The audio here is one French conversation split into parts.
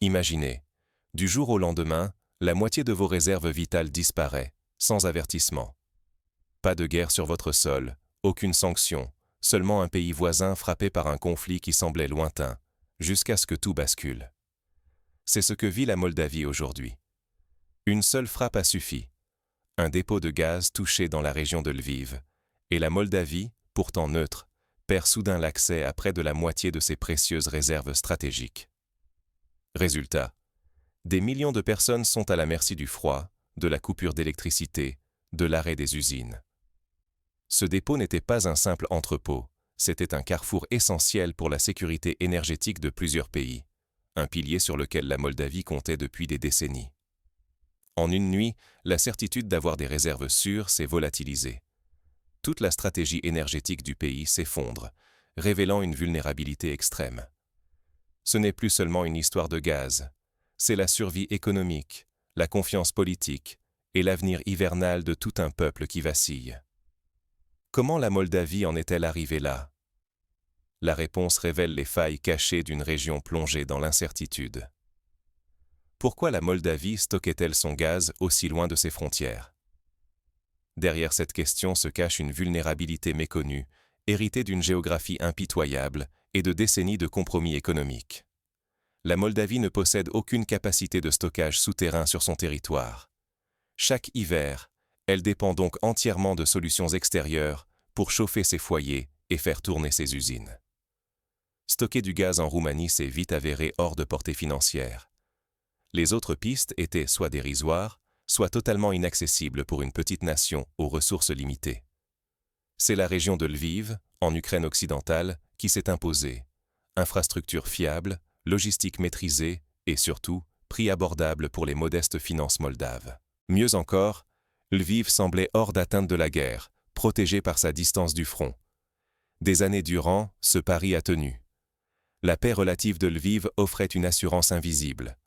Imaginez, du jour au lendemain, la moitié de vos réserves vitales disparaît, sans avertissement. Pas de guerre sur votre sol, aucune sanction, seulement un pays voisin frappé par un conflit qui semblait lointain, jusqu'à ce que tout bascule. C'est ce que vit la Moldavie aujourd'hui. Une seule frappe a suffi. Un dépôt de gaz touché dans la région de Lviv, et la Moldavie, pourtant neutre, perd soudain l'accès à près de la moitié de ses précieuses réserves stratégiques. Résultat, des millions de personnes sont à la merci du froid, de la coupure d'électricité, de l'arrêt des usines. Ce dépôt n'était pas un simple entrepôt, c'était un carrefour essentiel pour la sécurité énergétique de plusieurs pays, un pilier sur lequel la Moldavie comptait depuis des décennies. En une nuit, la certitude d'avoir des réserves sûres s'est volatilisée. Toute la stratégie énergétique du pays s'effondre, révélant une vulnérabilité extrême. Ce n'est plus seulement une histoire de gaz, c'est la survie économique, la confiance politique et l'avenir hivernal de tout un peuple qui vacille. Comment la Moldavie en est-elle arrivée là? La réponse révèle les failles cachées d'une région plongée dans l'incertitude. Pourquoi la Moldavie stockait-elle son gaz aussi loin de ses frontières? Derrière cette question se cache une vulnérabilité méconnue, héritée d'une géographie impitoyable et de décennies de compromis économiques. La Moldavie ne possède aucune capacité de stockage souterrain sur son territoire. Chaque hiver, elle dépend donc entièrement de solutions extérieures pour chauffer ses foyers et faire tourner ses usines. Stocker du gaz en Roumanie s'est vite avéré hors de portée financière. Les autres pistes étaient soit dérisoires, soit totalement inaccessibles pour une petite nation aux ressources limitées. C'est la région de Lviv, en Ukraine occidentale, qui s'est imposée. Infrastructure fiable, logistique maîtrisée et surtout, prix abordable pour les modestes finances moldaves. Mieux encore, Lviv semblait hors d'atteinte de la guerre, protégé par sa distance du front. Des années durant, ce pari a tenu. La paix relative de Lviv offrait une assurance invisible.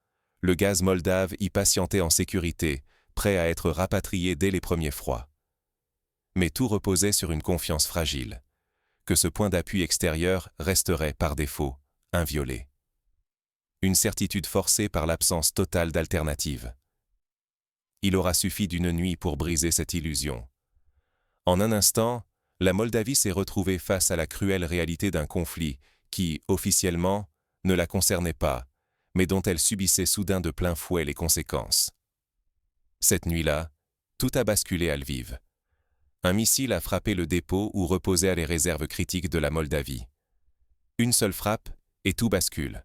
Le gaz moldave y patientait en sécurité, prêt à être rapatrié dès les premiers froids. Mais tout reposait sur une confiance fragile, que ce point d'appui extérieur resterait par défaut inviolé. Une certitude forcée par l'absence totale d'alternative. Il aura suffi d'une nuit pour briser cette illusion. En un instant, la Moldavie s'est retrouvée face à la cruelle réalité d'un conflit qui, officiellement, ne la concernait pas, mais dont elle subissait soudain de plein fouet les conséquences. Cette nuit-là, tout a basculé à Lviv. Un missile a frappé le dépôt où reposaient les réserves critiques de la Moldavie. Une seule frappe et tout bascule.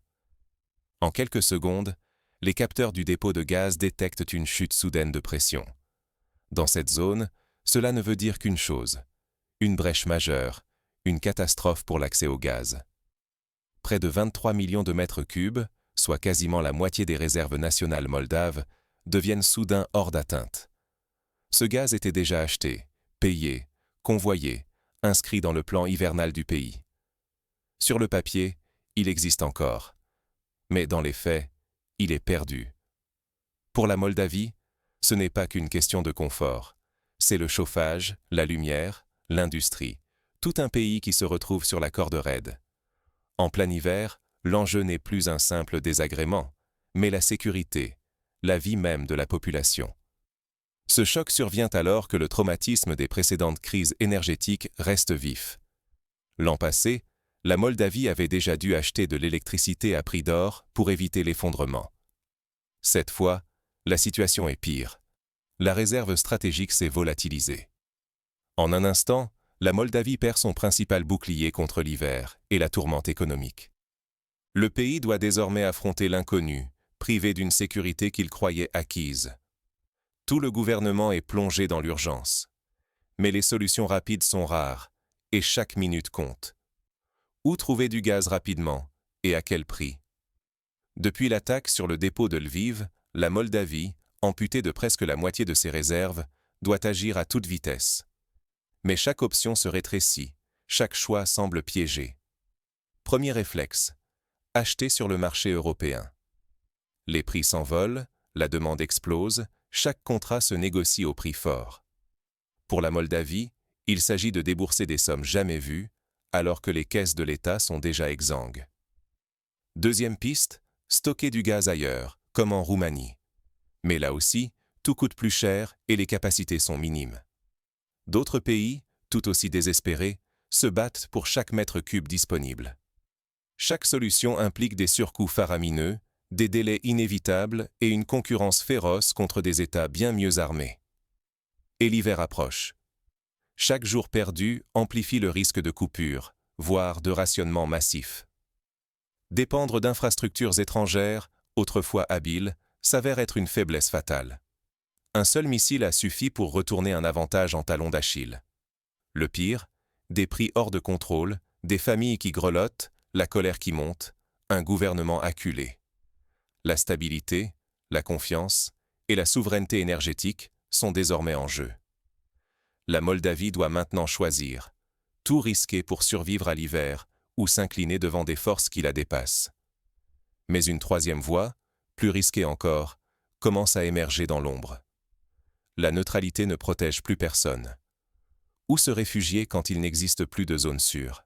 En quelques secondes, les capteurs du dépôt de gaz détectent une chute soudaine de pression. Dans cette zone, cela ne veut dire qu'une chose, une brèche majeure, une catastrophe pour l'accès au gaz. Près de 23 millions de mètres cubes, soit quasiment la moitié des réserves nationales moldaves, deviennent soudain hors d'atteinte. Ce gaz était déjà acheté, payé, convoyé, inscrit dans le plan hivernal du pays. Sur le papier, il existe encore. Mais dans les faits, il est perdu. Pour la Moldavie, ce n'est pas qu'une question de confort. C'est le chauffage, la lumière, l'industrie, tout un pays qui se retrouve sur la corde raide. En plein hiver, l'enjeu n'est plus un simple désagrément, mais la sécurité, la vie même de la population. Ce choc survient alors que le traumatisme des précédentes crises énergétiques reste vif. L'an passé, la Moldavie avait déjà dû acheter de l'électricité à prix d'or pour éviter l'effondrement. Cette fois, la situation est pire. La réserve stratégique s'est volatilisée. En un instant, la Moldavie perd son principal bouclier contre l'hiver et la tourmente économique. Le pays doit désormais affronter l'inconnu, privé d'une sécurité qu'il croyait acquise. Tout le gouvernement est plongé dans l'urgence. Mais les solutions rapides sont rares, et chaque minute compte. Où trouver du gaz rapidement, et à quel prix? Depuis l'attaque sur le dépôt de Lviv, la Moldavie, amputée de presque la moitié de ses réserves, doit agir à toute vitesse. Mais chaque option se rétrécit, chaque choix semble piégé. Premier réflexe, acheter sur le marché européen. Les prix s'envolent, la demande explose, chaque contrat se négocie au prix fort. Pour la Moldavie, il s'agit de débourser des sommes jamais vues, alors que les caisses de l'État sont déjà exsangues. Deuxième piste, stocker du gaz ailleurs, comme en Roumanie. Mais là aussi, tout coûte plus cher et les capacités sont minimes. D'autres pays, tout aussi désespérés, se battent pour chaque mètre cube disponible. Chaque solution implique des surcoûts faramineux, des délais inévitables et une concurrence féroce contre des États bien mieux armés. Et l'hiver approche. Chaque jour perdu amplifie le risque de coupure, voire de rationnement massif. Dépendre d'infrastructures étrangères, autrefois habiles, s'avère être une faiblesse fatale. Un seul missile a suffi pour retourner un avantage en talon d'Achille. Le pire, des prix hors de contrôle, des familles qui grelottent, la colère qui monte, un gouvernement acculé. La stabilité, la confiance et la souveraineté énergétique sont désormais en jeu. La Moldavie doit maintenant choisir, tout risquer pour survivre à l'hiver ou s'incliner devant des forces qui la dépassent. Mais une troisième voie, plus risquée encore, commence à émerger dans l'ombre. La neutralité ne protège plus personne. Où se réfugier quand il n'existe plus de zone sûre?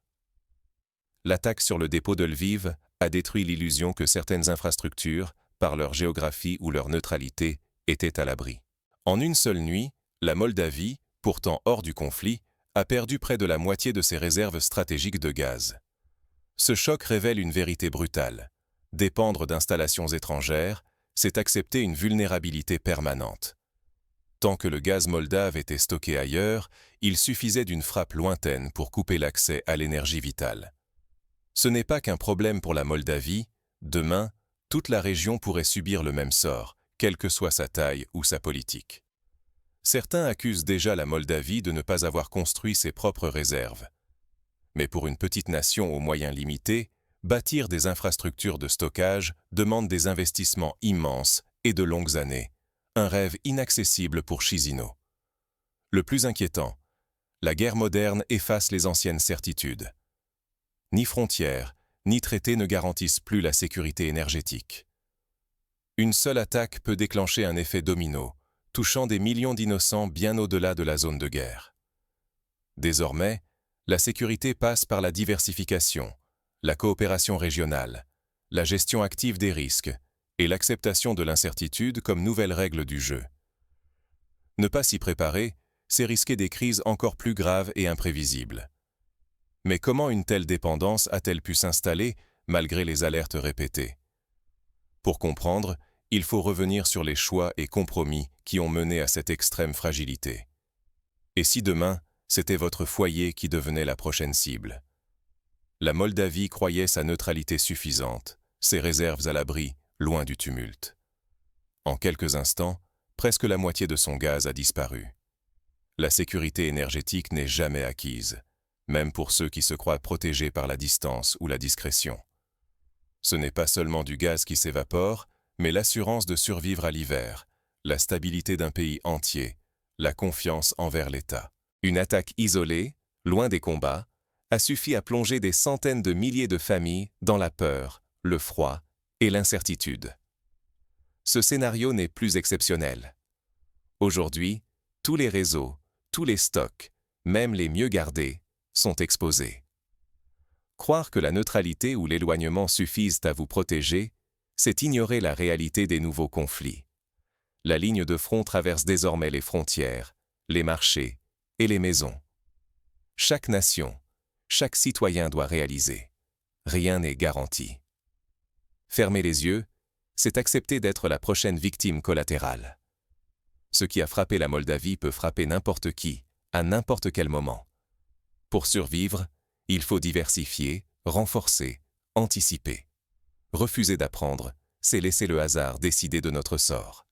L'attaque sur le dépôt de Lviv a détruit l'illusion que certaines infrastructures, par leur géographie ou leur neutralité, étaient à l'abri. En une seule nuit, la Moldavie, pourtant hors du conflit, a perdu près de la moitié de ses réserves stratégiques de gaz. Ce choc révèle une vérité brutale. Dépendre d'installations étrangères, c'est accepter une vulnérabilité permanente. Tant que le gaz moldave était stocké ailleurs, il suffisait d'une frappe lointaine pour couper l'accès à l'énergie vitale. Ce n'est pas qu'un problème pour la Moldavie, demain, toute la région pourrait subir le même sort, quelle que soit sa taille ou sa politique. Certains accusent déjà la Moldavie de ne pas avoir construit ses propres réserves. Mais pour une petite nation aux moyens limités, bâtir des infrastructures de stockage demande des investissements immenses et de longues années, un rêve inaccessible pour Chisinau. Le plus inquiétant, la guerre moderne efface les anciennes certitudes. Ni frontières, ni traités ne garantissent plus la sécurité énergétique. Une seule attaque peut déclencher un effet domino, touchant des millions d'innocents bien au-delà de la zone de guerre. Désormais, la sécurité passe par la diversification, la coopération régionale, la gestion active des risques et l'acceptation de l'incertitude comme nouvelle règle du jeu. Ne pas s'y préparer, c'est risquer des crises encore plus graves et imprévisibles. Mais comment une telle dépendance a-t-elle pu s'installer malgré les alertes répétées? Pour comprendre, il faut revenir sur les choix et compromis qui ont mené à cette extrême fragilité. Et si demain, c'était votre foyer qui devenait la prochaine cible? La Moldavie croyait sa neutralité suffisante, ses réserves à l'abri, loin du tumulte. En quelques instants, presque la moitié de son gaz a disparu. La sécurité énergétique n'est jamais acquise, même pour ceux qui se croient protégés par la distance ou la discrétion. Ce n'est pas seulement du gaz qui s'évapore, mais l'assurance de survivre à l'hiver, la stabilité d'un pays entier, la confiance envers l'État. Une attaque isolée, loin des combats, a suffi à plonger des centaines de milliers de familles dans la peur, le froid et l'incertitude. Ce scénario n'est plus exceptionnel. Aujourd'hui, tous les réseaux, tous les stocks, même les mieux gardés, sont exposés. Croire que la neutralité ou l'éloignement suffisent à vous protéger, c'est ignorer la réalité des nouveaux conflits. La ligne de front traverse désormais les frontières, les marchés et les maisons. Chaque nation, chaque citoyen doit réaliser. Rien n'est garanti. Fermer les yeux, c'est accepter d'être la prochaine victime collatérale. Ce qui a frappé la Moldavie peut frapper n'importe qui, à n'importe quel moment. Pour survivre, il faut diversifier, renforcer, anticiper. Refuser d'apprendre, c'est laisser le hasard décider de notre sort.